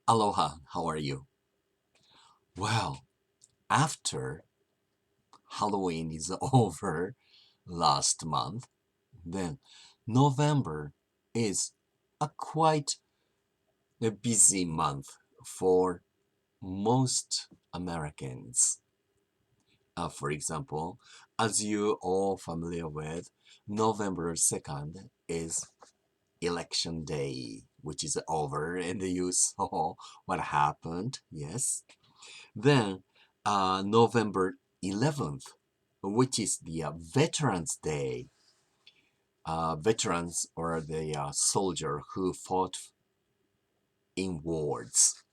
Aloha, how are you? Well, after Halloween is over last month, then November is a quite a busy month for most Americans. For example, as you all familiar with, November 2nd is election day, which is over, and you saw what happened, yes? Then November 11th, which is the Veterans Day. Veterans are the soldier who fought in wars.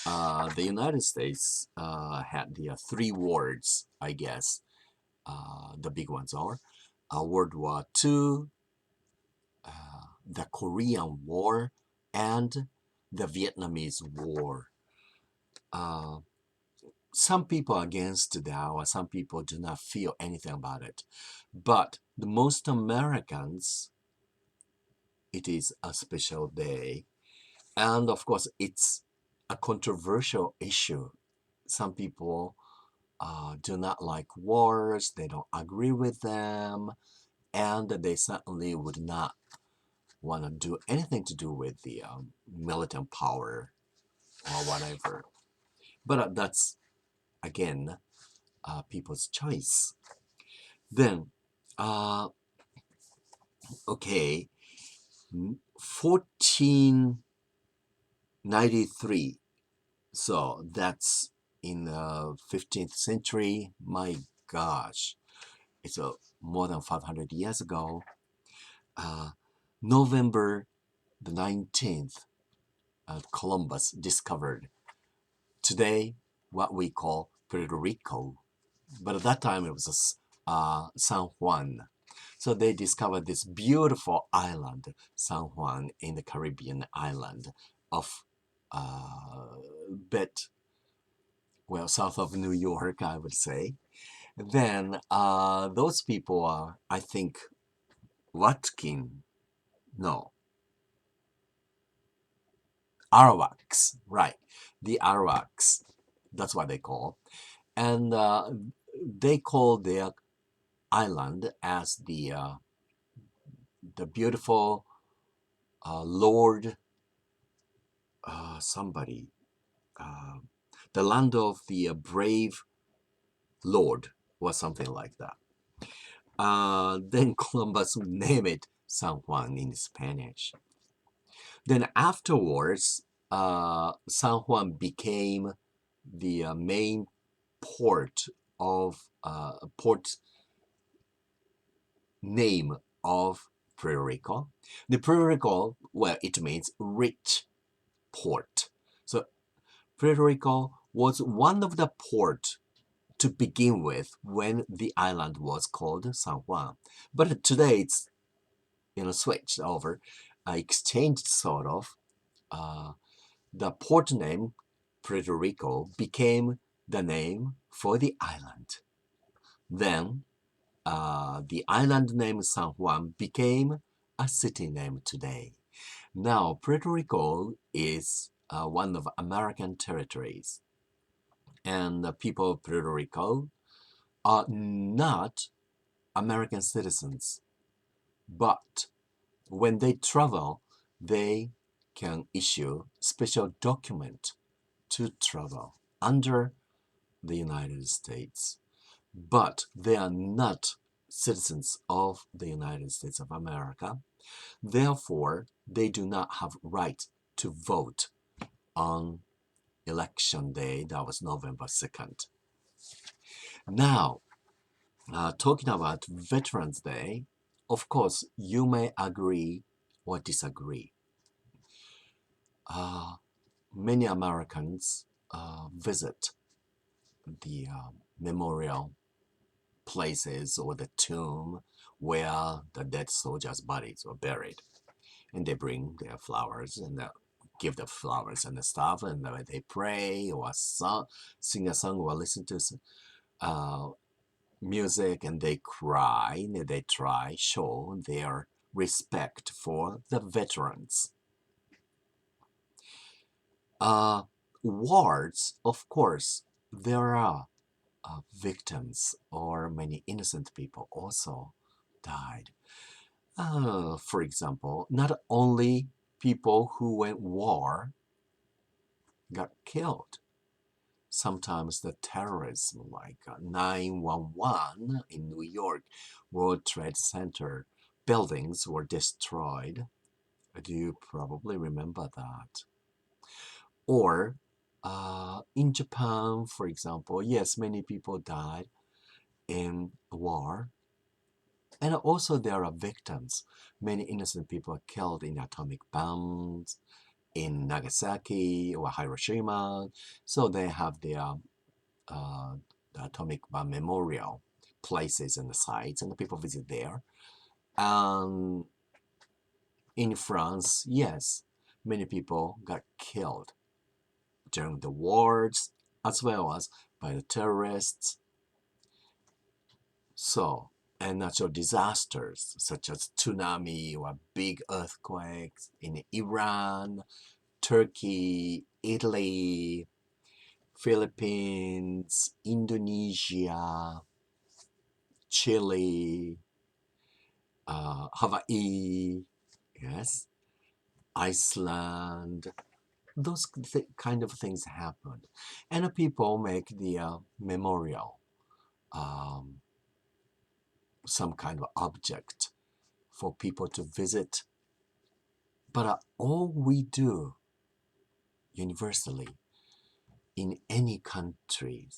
The United States had the three wars, I guess. The big ones are World War II, the Korean War, and the Vietnamese War. Uh, some people are against that, or some people do not feel anything about it. But the most Americans, it is a special day. And of course, it's a controversial issue. Some people do not like wars, they don't agree with them, and they certainly would not want to do anything to do with the militant power or whatever. But that's, again, people's choice. Then, uh, okay, 1493. So that's in the 15th century. My gosh, it's more than 500 years ago. Uh, November the 19th, Columbus discovered today what we call Puerto Rico. But at that time it was San Juan. So they discovered this beautiful island, San Juan, in the Caribbean island of bit, well, south of New York, I would say. Then those people are, I think, Watkin, no, Arawaks, right? The Arawaks, that's what they call. And they call their island as the beautiful Lord somebody, uh, the land of the brave Lord, or something like that. Then Columbus named it San Juan in Spanish. Then afterwards, San Juan became the main port of port name of Puerto Rico. The Puerto Rico, well, it means rich port. So Puerto Rico was one of the port to begin with when the island was called San Juan. But today it's switched over, exchanged sort of. The port name Puerto Rico became the name for the island. Then the island name San Juan became a city name today. Now Puerto Rico is one of American territories, and the people of Puerto Rico are not American citizens, but when they travel, they can issue special document to travel under the United States. But they are not citizens of the United States of America. Therefore, they do not have right to vote on election day. That was November 2nd. Now, talking about Veterans Day, of course, you may agree or disagree. Many Americans visit the memorial places or the tomb where the dead soldiers' bodies were buried. And they bring their flowers and give the flowers and the stuff, and they pray or sing a song or listen to uh, music, and they cry, and they try show their respect for the veterans. Wars, of course, there are victims or many innocent people also died. For example, not only people who went war got killed. Sometimes the terrorism, like 9/11 in New York, World Trade Center buildings were destroyed. Do you probably remember that? Or in Japan, for example, yes, many people died in war. And also there are victims. Many innocent people are killed in atomic bombs in Nagasaki or Hiroshima. So they have their the atomic bomb memorial places and the sites, and the people visit there. And in France, yes, many people got killed during the wars as well as by the terrorists. So, and natural disasters such as tsunami or big earthquakes in Iran, Turkey, Italy, Philippines, Indonesia, Chile, Hawaii, yes, Iceland. Those kind of things happened. And people make the memorial, um, some kind of object for people to visit. But all we do universally in any country,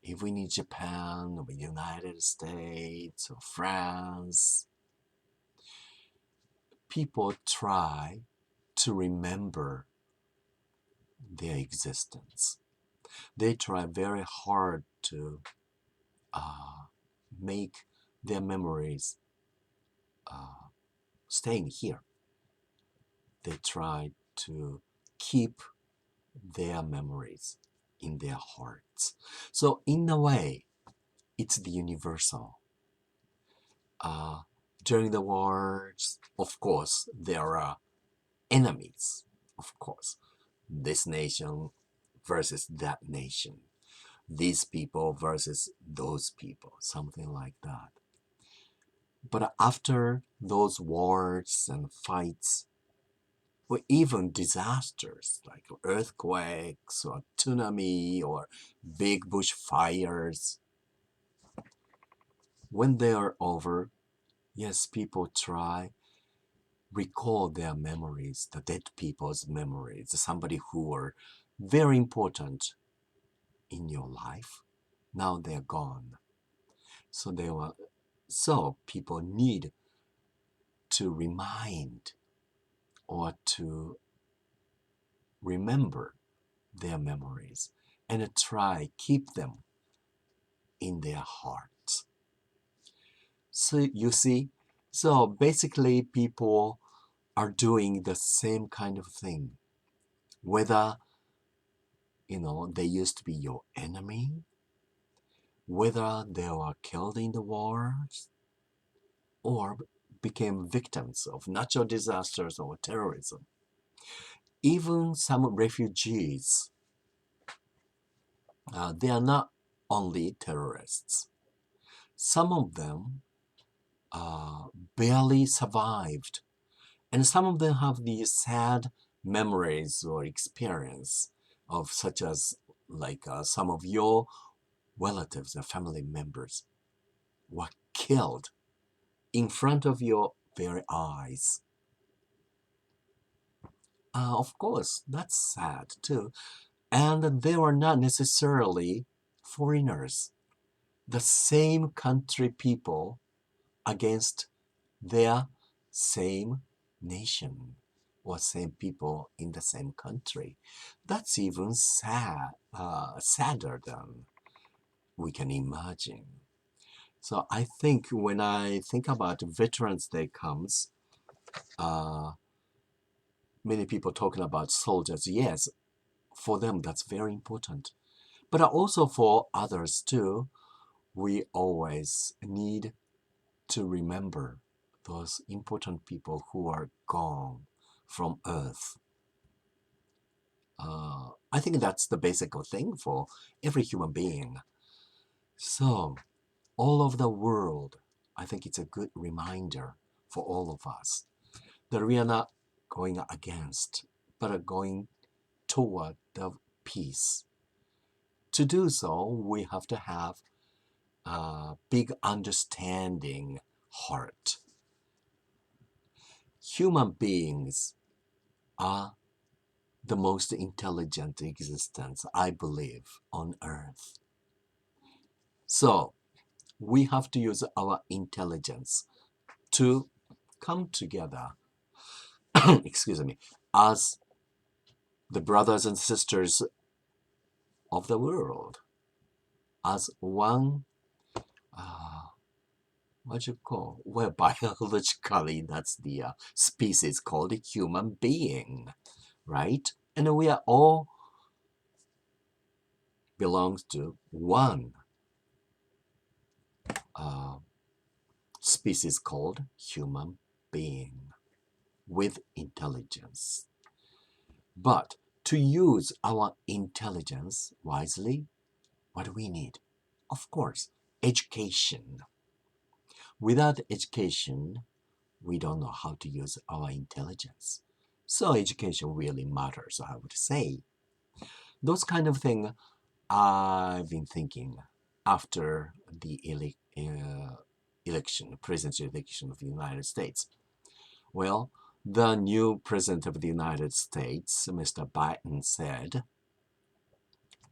even in Japan or United States or France, people try to remember their existence. They try very hard to make their memories staying here. They try to keep their memories in their hearts. So in a way, it's the universal. During the wars, of course, there are enemies, of course. This nation versus that nation. These people versus those people, something like that. But after those wars and fights, or even disasters like earthquakes or tsunami or big bushfires, when they are over, yes, people try recall their memories, the dead people's memories, somebody who were very important in your life. Now they're gone. So people need to remind or to remember their memories and try keep them in their hearts. So you see, so basically people are doing the same kind of thing, whether they used to be your enemy, whether they were killed in the wars or became victims of natural disasters or terrorism. Even some refugees, they are not only terrorists. Some of them barely survived, and some of them have these sad memories or experience of such as like some of your relatives or family members were killed in front of your very eyes. Of course, that's sad too. And they were not necessarily foreigners. The same country people against their same nation or same people in the same country. That's even sadder than we can imagine. So I think when I think about Veterans Day comes, many people talking about soldiers. Yes, for them that's very important. But also for others too, we always need to remember those important people who are gone from Earth. I think that's the basic thing for every human being. So, all over the world, I think it's a good reminder for all of us that we are not going against, but are going toward the peace. To do so, we have to have a big understanding heart. Human beings are the most intelligent existence, I believe, on earth. So, we have to use our intelligence to come together, excuse me, as the brothers and sisters of the world, as one, what you call, well, biologically, that's the species called human being, right? And we are all belongs to one species called human being with intelligence. But to use our intelligence wisely, what do we need? Of course, education. Without education, we don't know how to use our intelligence. So education really matters, I would say. Those kind of things I've been thinking after the election, presidential election of the United States. Well, the new president of the United States, Mr. Biden, said,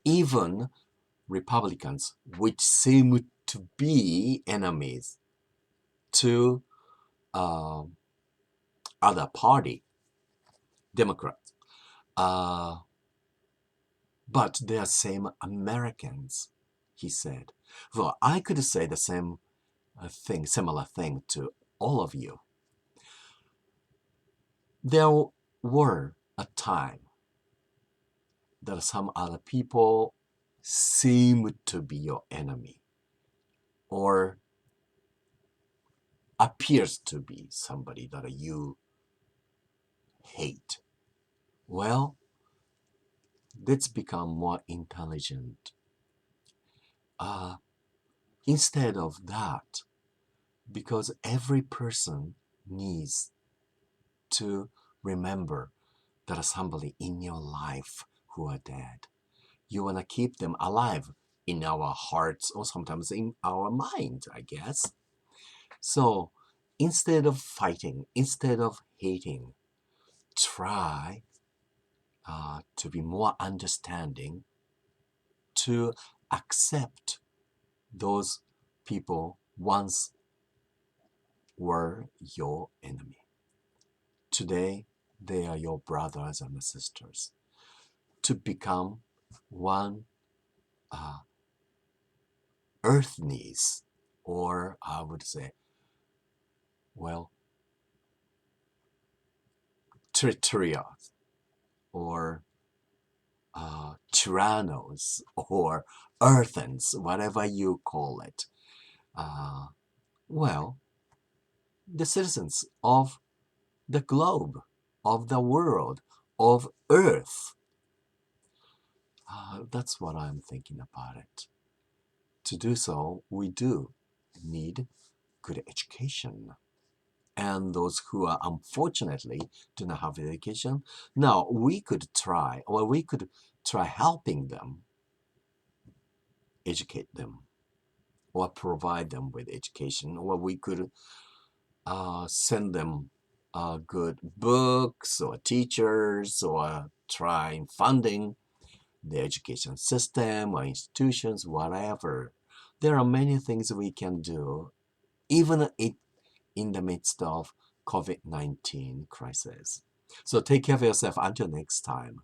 even Republicans, which seem to be enemies to other party, Democrats, but they are same Americans, he said. Well, I could say the same thing, similar thing to all of you. There were a time that some other people seem to be your enemy or appears to be somebody that you hate. Well, let's become more intelligent. Instead of that, because every person needs to remember there are somebody in your life who are dead. You want to keep them alive in our hearts or sometimes in our mind, I guess. So instead of fighting, instead of hating, try to be more understanding, to accept those people once were your enemy. Today, they are your brothers and sisters. To become one earthnies, or I would say, well, territorials, or tyrannos, or earthens, whatever you call it. Well, the citizens of the globe, of the world, of Earth. That's what I'm thinking about it. To do so, we do need good education. And those who are unfortunately do not have education, now we could try, or we could try helping them, educate them, or provide them with education, or we could send them good books or teachers, or try funding the education system or institutions, whatever. There are many things we can do, even in the midst of COVID-19 crisis. So take care of yourself until next time.